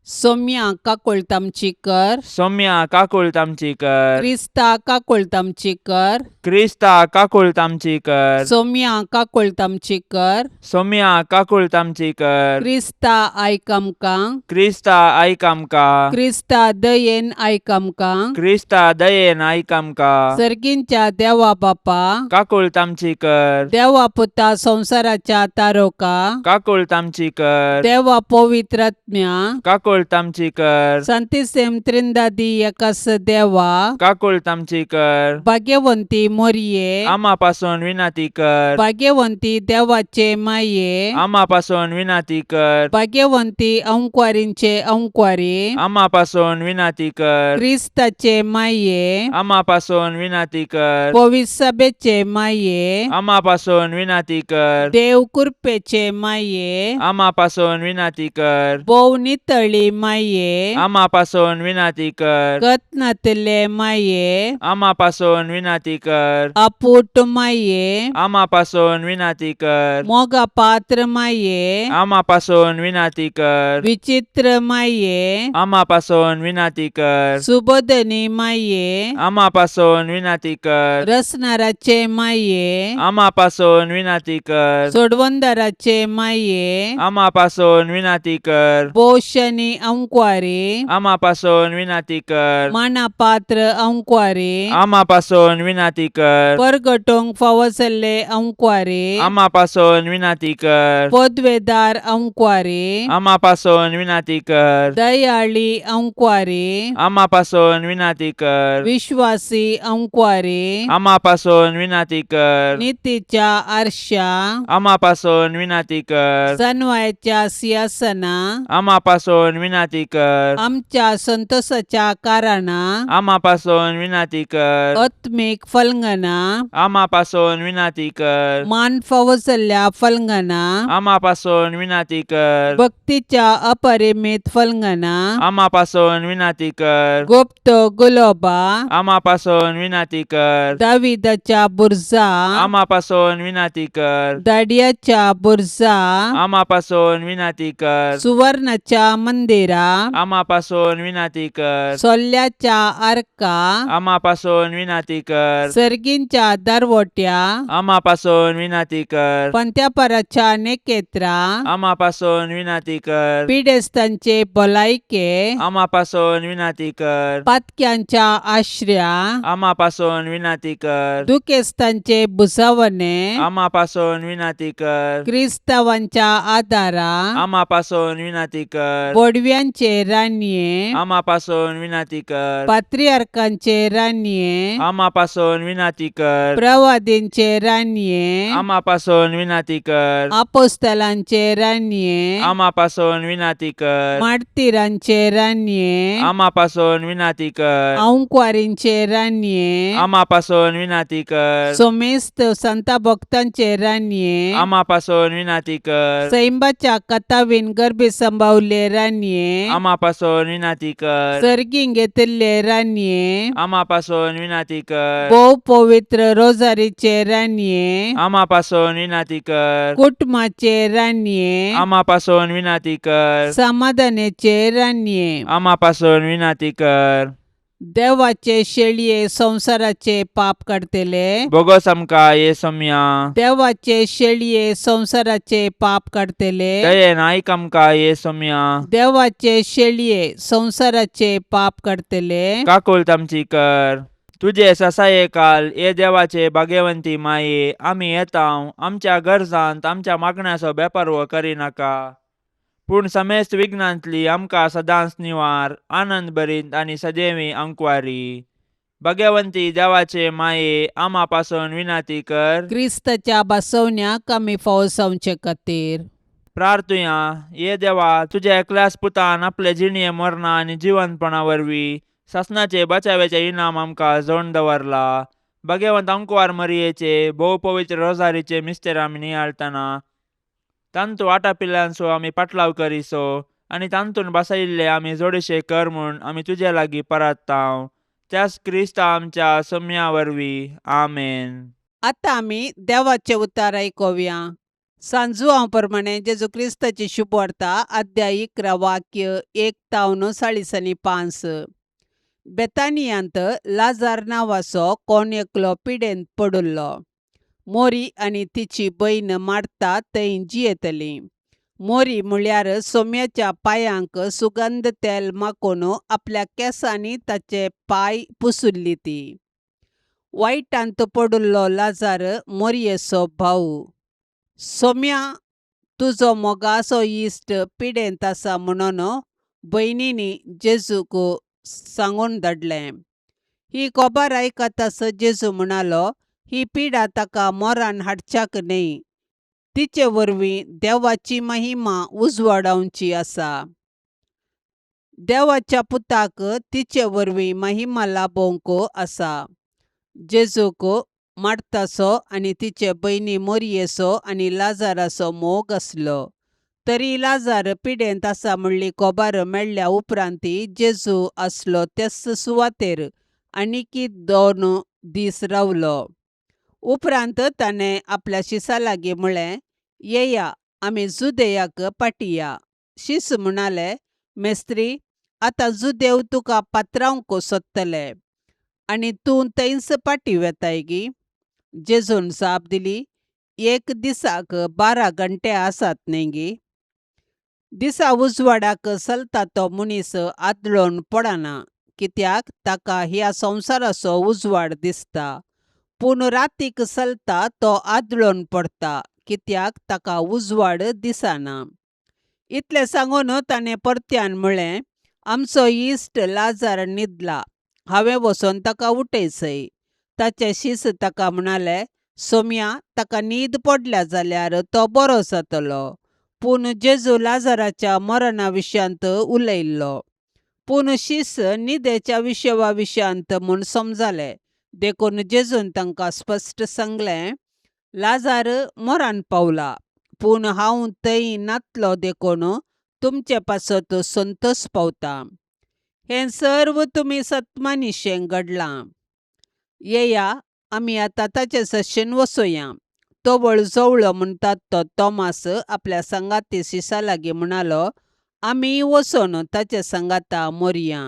सौम्या काकुळतामची कर. सौम्या काकुळतामची कर. क्रिस्ता काकुळतामची कर. क्रिस्ता काकुळतामची कर. सौम्या काकुळतामची कर. सौम्या काकुळतामची कर. क्रिस्ता आयक आमकां. क्रिस्ता आयक आमकां. क्रिस्ता दयेन आयक आमकां. क्रिस्ता दयेन आयक आमकां. सर्गींच्या देवा बापा काकुळतामची कर. देवा पुता संसाराच्या तारोका काकुळतामची कर. देवा पवित्र आत्म्या काकुळतामची कर. संतिसेम त्रिंदादी एकास देवा काकुळतामची कर. भाग्यवंती मोरये आम्हा पासून विनंती कर. भाग्यवंती देवाचे माये आम्हा पासून विनंती कर. भाग्यवंती अंकुवारींचे अंकुवारी आम्हा पासून विनंती कर. क्रिस्ताचे माये आम्हा पासून विनंती कर. पवित्र सभेचे माये आम्हा पासून विनंती कर. देव कृपेचे माये आम्हा पासून विनंती कर. बोव नितळी माये आम्हा पासून विनंती कर. कतनातले माये आम्हा पासून विनंती कर. अपूट माये आम्हा पासून विनंती कर. मोगा पात्र माये आम्हा पासून विनंती कर. विचित्र माये आम्हा पासून विनंती कर. सुबोधनी माये आम्हा पासून विनंती कर. रसनाराचे माये आम्हा पासून विनंती कर. सोडवंदाराचे माये आम्हा पासून विनंती कर. बोशनी अंकुवारी आम्हा पासून विनंती कर. माना पात्र अंकुवारी आम्हा पासून विनंती कर. परगटोंक फावसले अंकुवारी आम्हा पासून विनंती कर. पदवेदार अंकुवारी आम्हा पासून विनंती कर. दयाळी अंकुवारी आम्हा पासून विनंती कर. विश्वासी अंकुवारी आम्हा पासून विनंती कर. नीतीच्या आरशा आम्हा पासून विनंती कर. सनवायच्या सिंहासना आम्हा पासून विनंती कर. आमच्या संतोषाच्या कारणा आम्हा पासून विनंती कर. आत्मिक फलंगना आम्हा पासून विनंती कर. मान फावसल्या फलंगना आम्हा पासून विनंती कर. भक्तीच्या अपरिमित फलंगना आम्हा पासून विनंती कर. गुप्त गुलोबा आम्हा पासून विनंती कर. दाविदाच्या बुरजा आम्हा पासून विनंती कर. दाडियाच्या बुरजा आम्हा पासून विनंती कर. सुवर्णाच्या मंदिरा आम्हा पासून विनंती कर. सोल्ल्याच्या आर्का आम्हा पासून विनंती कर. सर्गींच्या दरवट्या आम्हा पासून विनंती कर. पंत्यापराच्या नेकेत्रा आम्हा पासून विनंती कर. पिडेस्तांचे भलायके आम्हा पासून विनंती कर. पातक्यांच्या आश्र्या आम्हा पासून विनंती कर. दुखेस्तांचे बुसावणे आम्हा पासून विनंती कर. क्रिस्तावांच्या आदारा आम्हा पासून विनंती कर. बोडवी बडव्यांचे रान्ये आम्हापासून विनंती कर. पात्रियार्कांचे रान्ये आम्हापासून विनंती कर. प्रवादींचे रान्ये आम्हापासून विनंती कर. आपोस्तलांचे रान्ये आम्हापासून विनंती कर. मार्तिरांचे रान्ये आम्हापासून विनंती कर. औंकवारींचे रान्ये आम्हापासून विनंती कर. सोमेस्त संता भक्तांचे रान्ये आम्हापासून विनंती कर. सैंबाच्या कथावीन गर्भे संभावले रान्ये आम्हापासून विनंती कर. सर्गीं घेतिल्ले रान्ये आम्हापासून विनंती कर. भोव पवित्र रोजारीचे रान्ये आम्हापासून विनंती कर. कुटुंबाचे रान्ये आम्हापासून विनंती कर. समाधानाचे रान्ये आम्हापासून विनंती कर. देवाचे शेळये संसाराचे पाप काढतेले बोगस आमकां येसुम्या. देवाचे शेळये संसाराचे पाप काढतेले दयेन आयक आमकां येसुम्या. देवाचे शेळये संसाराचे पाप काढतेले काकूळत आमची कर. तुझे ससाये काल ये देवाचे भाग्यवंती माये. आमी येताव आमच्या गरजांत आमच्या मागण्याचो बेपर्वो करिनाका. पूण समेस्त विघ्नांतली आमकां सदांच निवार. आनंद भरीत आनी सदैवी अंकवारी. भाग्यवंती देवाचे माये आम्हापासून विनंती कर. क्रिस्ताच्या बसवण्याक आमी फावो जावचे खातीर प्रार्थुया. ये देवा तुझ्या एकल्याच पुतान आपले जिणये मरणा आनी जिवंतपणा वरवीं सासणाचे बचावेचे इनाम आमकां जोडून दवरला. भाग्यवंत अंकुवार मरियेचे भोव पवित्र रोजारीचे मिस्तेर आमी नियाळतना तांतू वाटापिल्ल्यांचो आमी पाटलाव करिसो आनी तांतून बसयिल्ले आमी जोडीशे कर म्हूण आमी तुजे लागीं परताव. त्याच क्रिस्ता आमच्या सोम्या वरवीं. आमेन. आतां आमी देवाचे उतार आयकोवया. सांजुआं प्रमाणे जेजू क्रिस्ताची शुभ वार्ता अध्याय 11 वाक्य 1-45. बेतानियांत लाजार नांवाचो कोण एकलो पिडेंत पडुल्लो. मोरी आनी तिची बहीण मार्ता थंय जियेतली. मोरी म्हळ्यार सोम्याच्या पांयांक सुगंध तेल माखून आपल्या केंसांनी ताचे पांय पुसुल्ली ती. वायटांत पडुल्लो लाजार मोरयेचो भाऊ. सोम्या तुजो मोगाचो इश्ट पिडेंत आसा म्हणून भयणींनी जेजूक सांगून धाडलें. ही खबर आयकताच जेजू म्हणालो, ही पिडा ताका मोरान हाडच्याक न्हय. तिचे वरवीं देवाची महिमा उजवाडावची आसा. देवाच्या पुताक तिचे वरवीं महिमा लाबोवंक आसा. जेजूक मार्ताचो आनी तिचे भयणी मोरयेचो आनी लाजाराचो मोग आसलो. तरी लाजार पिडेंत आसा म्हणली खबर मेळ्ळ्या उपरांत जेजू आसलो तेच सुवातेर आनीक 2 दीस रावलो. उपरांत ताणें आपल्या शिसा लागीं म्हळें, येया आमी जुदेयाक पाटिया. शिस म्हणाले, मेस्त्री आतां जुदेव तुका पात्रावंक सोदतले आनी तूं थंयच पाटी वेताय गी. जेजून जाप दिली, 1 दिसाक 12 घंटे आसात न्हय गी. दिसा उजवाडाक चलता तो मनीस आदळोन पडना, कित्याक ताका ह्या संवसाराचो उजवाड दिसता. पूण रातीक चलता तो आदळोन पडटा, कित्याक ताका उजवाड दिसना. इतलें सांगून ताणें परत्यान म्हळें, आमचो इश्ट लाजार न्हिदला, हांवें वचोन ताका उठयचय. ताचे शिस ताका म्हणाले, सोम्या ताका न्हीद पडल्या जाल्यार तो बरो जातलो. पूण जेजू लाजाराच्या मरणा विशयांत उलयल्लो. पूण शिस न्हिदेच्या विशया विशयांत म्हूण समजले. देखून जेजून तांकां स्पश्ट सांगलें, लाजार मोरान पावला, पूण हांव थंय नातलो देखून तुमचे पासत संतोश पावता. हें सर्व तुमी सत्मानिशें घडलां. येया आमी आतां ताचे सशेन वचोया. तो वळ जवळ्ळो म्हणटात तो तोमास आपल्या सांगाती शिसा लागीं म्हणालो, आमी वचोन ताचे सांगाता मरया.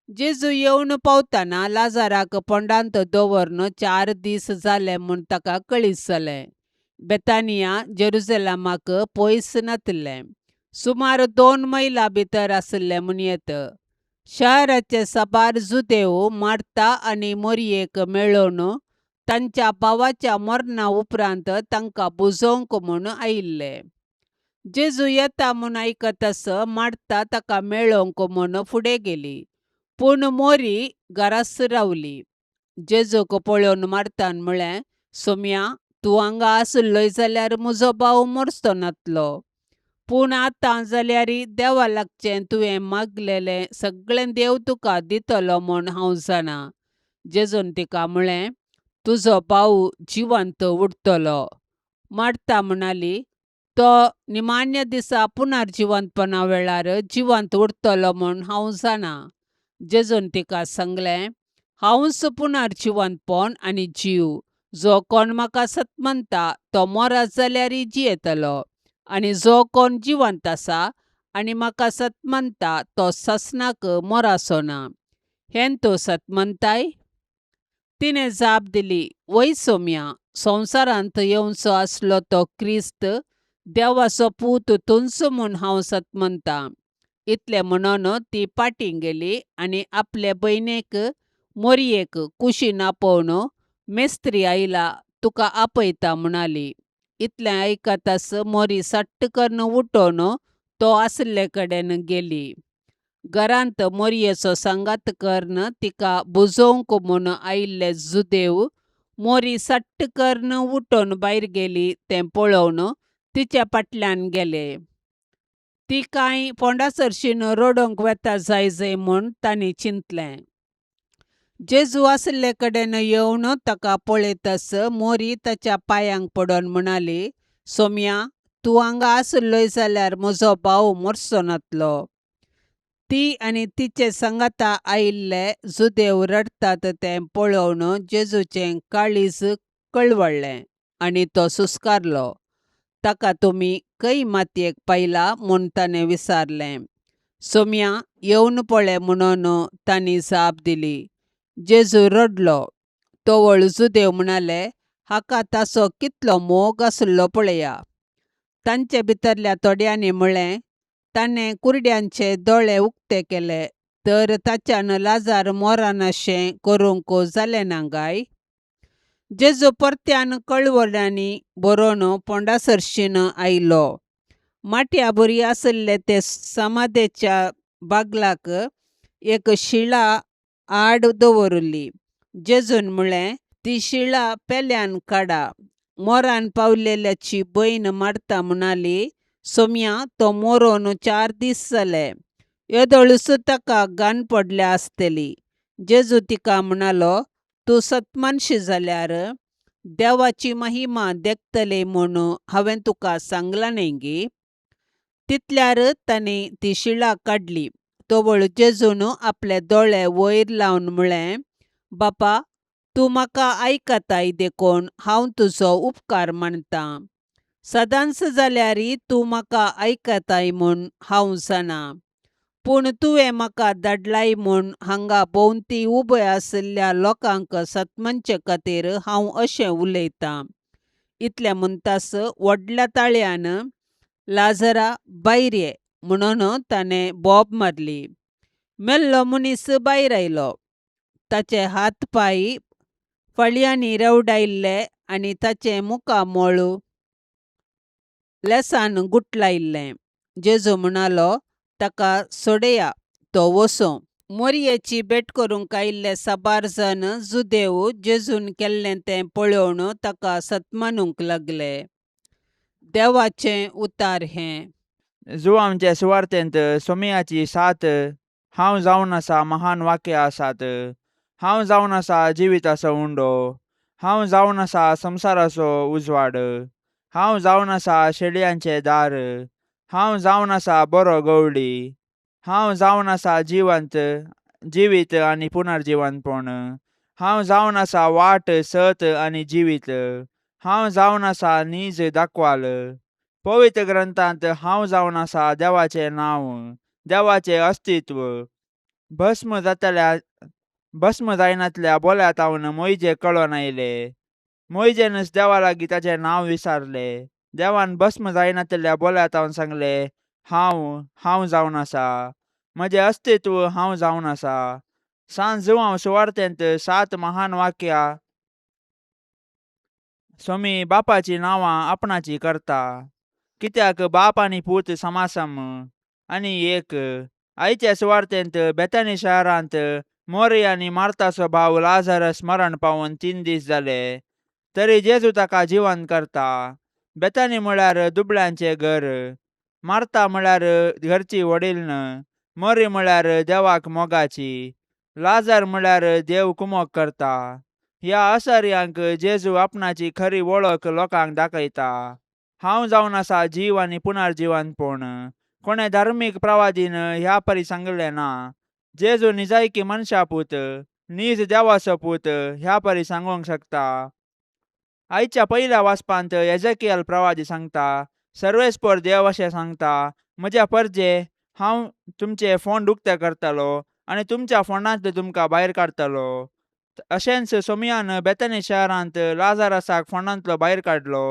जेजू येवन पावतना लाजाराक पोंडांत दवरून 4 दीस जाले म्हूण ताका कळीत जालें. बेतानिया जेरुसलेमाक पयस नातलें, सुमार 2 मैला भितर आसलें म्हणयेत. शहराचे साबार जुदेव मार्ता आनी मोरयेक मेळोवन तांच्या भावाच्या मरणा उपरांत तांकां बुजोवंक म्हूण आयिल्ले. जेजू येता म्हूण आयकतस मार्ता ताका मेळोंक म्हूण फुडें गेली. पूण मोरी घरास रावली. जेजूक पळोवन मार्तान म्हळें, सोम्या, तूं हांगा आसलोय जाल्यार म्हजो भाव मरचो नासलो. पूण आतां जाल्यार देवा लागचें तुवें मागलेलें सगळें देव तुका दितलो म्हूण हांव जाणां. जेजून तिका म्हळें, तुजो भाव जिवंत उरतलो. मार्ता म्हणाली, तो निमाण्य दिसा पुनर्जिवंतपणा वेळार जिवंत उरतलो म्हूण हांव जाणां. जेजून तिका सांगलें, हांवूच पुनर्जिवंतपण आनी जीव. जो कोण म्हाका सतमंता तो मरत जाल्यार जियेतलो, आनी जो कोण जिवंत आसा आनी म्हाका सतमंता तो ससनाक मरसो ना. हें तूं सतमंताय? तिणें जाप दिली, वय सोम्या, संवसारांत येवचो आसलो तो क्रिस्त, देवाचो पूत तूंच म्हूण हांव सतमंतां. इतलें म्हणून ती फाटीं गेली आनी आपले भयणेक मोरयेक कुशीन आपोवन, मेस्त्री आयला, तुका आपयता म्हणाली. इतलें आयकताच मोरी सट्ट करून उठोन तो आसले कडेन गेली. घरांत मोरयेचो सांगात करून तिका बुजोवंक म्हूण आयिल्ले जुदेव मोरी सट्ट करून उठोन भायर गेली तें पळोवन तिच्या फाटल्यान गेले. ती कांय फोंडासरशीन रडोंक वेता जाय म्हूण तांणी चिंतलें. जेजू आसले कडेन येवन ताका पळयतस मोरी ताच्या पांयांक पडोन म्हणाली, सोम्या, तूं हांगा आसलोय जाल्यार म्हजो भाव मरचो नासलो. ती आनी तिचे सांगाता आयिल्ले जुदेव रडतात तें पळोवन जेजूचें काळीज कळवळ्ळें आनी तो सुस्कारलो. ताका तुमी खंय मातयेक पायला म्हूण ताणें विचारलें. सोम्या, येवन पळय म्हणून तांणी जाप दिली. जेजू रडलो. तोवळ जुदेव म्हणाले, हाका ताचो कितलो मोग आसलो पळया. तांचे भितरल्या थोड्यांनी म्हळें, ताणें कुरड्यांचे दोळे उक्ते केले, तर ताच्यान लाजार मोरानाशें करूंक जालें ना काय? जेजू परत्यान कळवळ्यांनी बरोवन फोंडासरशीन आयलो. माटया बरी आसले ते समाधेच्या बागलाक एक शिळा आड दवरली. जेजून म्हळें, ती शिळा पेल्यान काडा. मोरान पावलेल्याची भयण मार्ता म्हणाली, सोम्या, तो मरोन 4 दीस जाले. येदोळूच ताका घाण पडल्या आसतली. जेजू तिका म्हणालो, तूं सतमनशी जाल्यार देवाची महिमा देखतली म्हूण हांवें तुका सांगलां न्ही गे. तितल्यार तांणी ती शिळा काडली. तोवळ जेजून आपले दोळे वयर लावन म्हळें, बापा, तूं म्हाका आयकताय देखून हांव तुजो उपकार मानतां. सदांच जाल्यार तूं म्हाका आयकताय म्हूण हांव जाणां. पूण तुवें म्हाका धाडलाय म्हूण हांगा भोंवती उबे आसलेल्या लोकांक सतमनचे खातीर हांव अशें उलयतां. इतलें म्हणटास व्हडल्या ताळयान लाजरा, भायर ये म्हणून ताणें बोब मारली. मेल्लो मनीस भायर आयलो. ताचे हात पाय फळयांनी रेवडायिल्ले आनी ताचें मुखामोळ लेसान गुठलायिल्लें. जेजू म्हणालो, ताका सोडया, तो वचूं. मोरयेची भेट करूंक आयिल्ले साबार जण जुदेव जेजून केल्लें तें पळोवन ताका सतमानूंक लागले. देवाचें उतार हें. जुवांचे सुवार्थेंत सोमयाची 7 हांव जावन आसा महान वाक्यां आसात. हांव जावन आसा जिविताचो उंडो. हांव जावन आसा संवसाराचो उजवाड. हांव जावन आसा शेळयांचें दार. हांव जावन आसा बरो गवळी. हांव जावन आसा जिवीत आनी पुनर्जिवंतपण. हांव जावन आसा वाट, सत आनी जिवीत. हांव जावन आसा नीज दाखवाल. पवित्र ग्रंथांत हांव जावन आसा देवाचें नांव, देवाचें अस्तित्व. भस्म जायनातल्या बोल्या तावन मोइजे कळोन आयले. मोइजेनच देवा लागीं ताचें नांव विचारलें. देवान भस्म जायनातल्या बोल्या तावन सांगलें, हांव जावन आसा. म्हजें अस्तित्व हांव जावन आसा. सांज जुवांव सुवार्थेंत 7 महान वाक्यां सोमी बापाची नांवां आपणाची करता. कित्याक बाप आनी पूत समासम. आनी एक आयच्या सुवार्थेंत बेथानी शारांत मोरी आनी मार्ताचो भाव लाझरस मरण पावून 3 दीस जाले. तरी जेजू ताका जिवंत करता. बेथानी म्हळ्यार दुबळ्यांचें घर. मार्ता म्हळ्यार घरची वडीलण. मोरी म्हळ्यार देवाक मोगाची. लाजार म्हळ्यार देव कुमोग करता. ह्या आसार्यांक जेजू आपणाची खरी वळख लोकांक दाखयता. हांव जावन आसा जीव आनी पुनर्जीवनपण. कोणे धार्मीक प्रवादीन ह्या परी सांगलें ना. जेजू निजायकी मनशा पूत, नीज देवाचो पूत ह्या परी सांगूंक शकता. आयच्या पयल्या वाचपांत एजेकियल प्रवादी सांगता, सर्वेस्पर देव अशें सांगता, म्हज्या परजे हांव तुमचे फोंड उक्ते करतलो आनी तुमच्या फोंडांतले तुमकां भायर काडटलो. अशेंच सोमयान बेथानी शारांत लाझारसाक फोंडांतलो भायर काडलो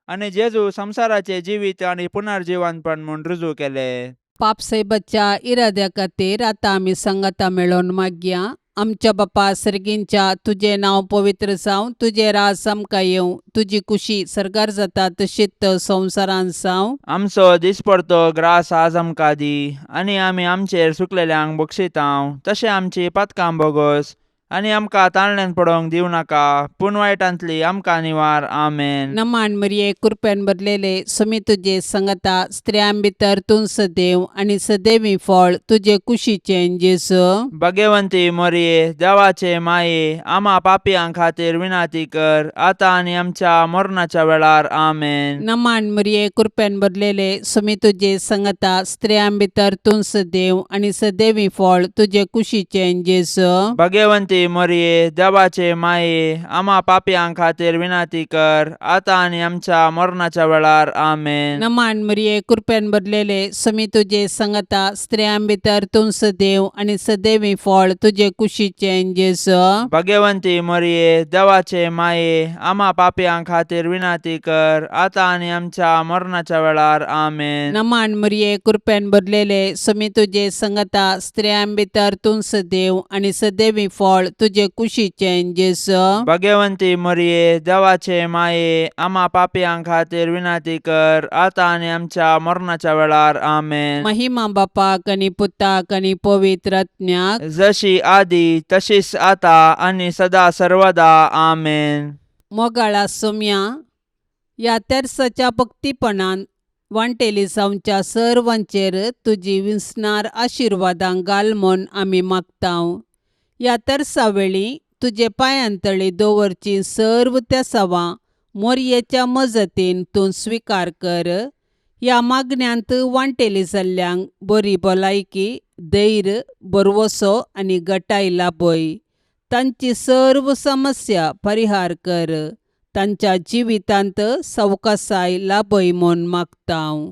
आनी जेजू संवसाराचे जिवीत आनी पुनर्जीवनपण म्हूण रुजू केले. पापसाहेबाच्या इराद्या खातीर आतां आमी संगता मेळोन मागया. आमच्या बापा सर्गींच्या तुजें नांव पवित्र जावं, तुजें राज आमकां येवं, तुजी कुशी सरकार जाता तशीच संवसारांत जावं. आमचो दिसपडतो ग्रास आज आमकां दी, आनी आमी आमचेर सुकलेल्यांक बक्षितांव. तशें आमची पातकां बोगोस आनी आमकां ताळण्यांत पडोवंक दिवं नाका, पूण वायटांतली आमकां निवार. आमेन. नमान मरिये कृपेन भरलेले समी तुजे संगता स्त्रियां भितर तूं सदैव आनी सदैवी फळ तुजे कुशीचें जेजू. भाग्यवंती मोरये, देवाचे माये, आमा पापयांक खातीर विनाती कर, आतां आनी आमच्या मरणाच्या वेळार. आमेन. नमान मरिये कृपेन भरलेले समी तुजे संगता स्त्रियां भितर तूं सदैव आनी सदैवी फळ तुजे कुशीचें जेजू. भाग्यवंती मोरये, देवाचे माये, आमा पापयांक खातीर विनाती कर, आतां आनी आमच्या मरणाच्या वेळार. आमेन. नमान मरिये कृपेन भरलेले समी तुजे संगता स्त्रियां भितर तूं सदैव आनी सदैवी फळ तुजे कुशीचें जेजू. भाग्यवंती मोरये, देवाचे माये, आमा पापयांक खातीर विनाती कर, आतां आनी आमच्या मरणाच्या वेळार. आमेन. नमान मरिये कृपेन भरलेले समी तुजे संगता स्त्रियां भितर तूं सदैव आनी सदैवी फळ तुजे कुशीचें जेजू. भाग्यवंती मोरये, देवाचे माये, आमा पापयांक खातीर विनाती कर, आतां आनी आमच्या मरणाच्या वेळार. आमेन. महिमा बापाक आनी पुताक आनी पवित्र आत्म्याक, जशी आदी तशीच आता आनी सदा सर्वदा. आमेन. मोगाळा सोम्या, ह्या तेर्साच्या भक्तीपणान वांटेली जावच्या सर्वांचेर तुजी विस्नार आशिर्वादां घाल म्हूण आमी मागतांव. ह्या तेर्सा वेळी तुजे पांयांतळी दवरची सर्व त्या सवां मोरयेच्या मजतीन तूं स्विकार कर. ह्या मागण्यांत वांटेली जाल्ल्यांक बरी भलायकी, धैर्य, बरवसो आनी घटाय लाभय. तांची सर्व समस्या परिहार कर. तांच्या जिवितांत सवकासाय लाभय म्हूण मागतांव.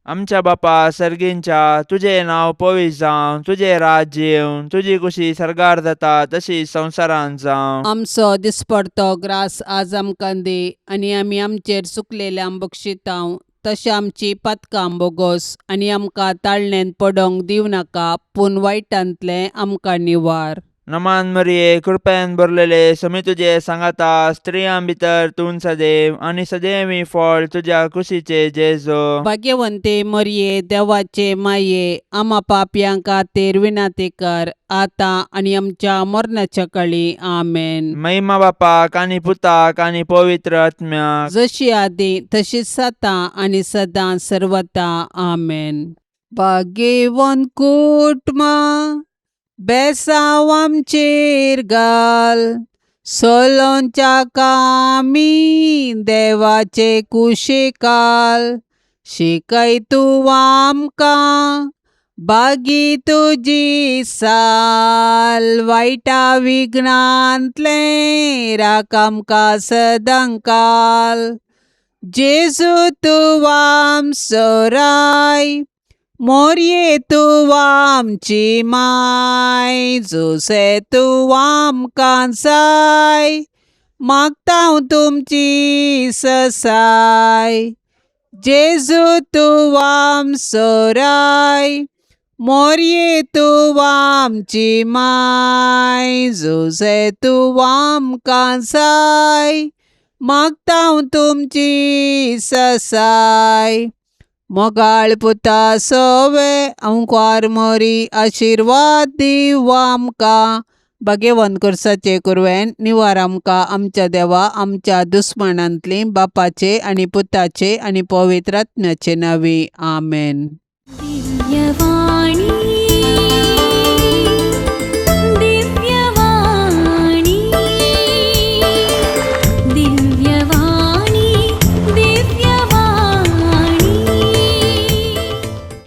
आमच्या बापा सर्गींच्या, तुजें नांव पवित्र जावं, तुजें राज्य येवं, तुजी कुशी सरकार जाता तशी संवसारांत जावं. आमचो दिसपडतो ग्रास आज आमकां दी, आनी आमी आमचेर चुकलेल्यांक बक्षितांव, तशें आमची पातकां बोगोस आनी आमकां ताळणेंत पडोवंक दिवं नाका, पूण वायटांतलें आमकां निवार. नमान मरिये, कृपेन भरलेले समी तुजे सांगाता स्त्रियां भितर तूं सदैव आनी सदैवी फळ तुज्या कुशीचे जेजू. भाग्यवंते मरिये, देवाचे माये, आमा पापयांक खातीर विनाती कर, आतां आनी आमच्या मरणाच्या काळी. आमेन. महिमा बापाक आनी पुताक आनी पवित्र आत्म्याक, जशी आदी तशीच आतां आनी सदां सर्वता. आमेन. भाग्यवन कुटुंबा, बेसांव आमचेर घाल, सोलोंच्या कामी देवाचे कुशीकाल. शिकय तूं आमकां बागी तुजी साल, वायटा विघ्नांतले राख आमकां सदांकाल. जेजू तूं आमचो राय, मोरये तूं आमची माय, जोसे तूं आमकां जाय, मागतांव तुमची ससाय. जेजू तूं आमचो राय, मोरये तूं आमची माय, जोसे तूं आमकां जाय, मागता हांव तुमची ससाय मोगाळ पुता सवे अंकार मोरी आशिर्वाद दिव आमकां भाग्यवन करसाचे कुरवेन निवार आमकां आमच्या देवा आमच्या दुस्मनांतली बापाचे आनी पुताचे आनी पवित्र आत्म्याचे नांवी आमेन. दिव्यवाणी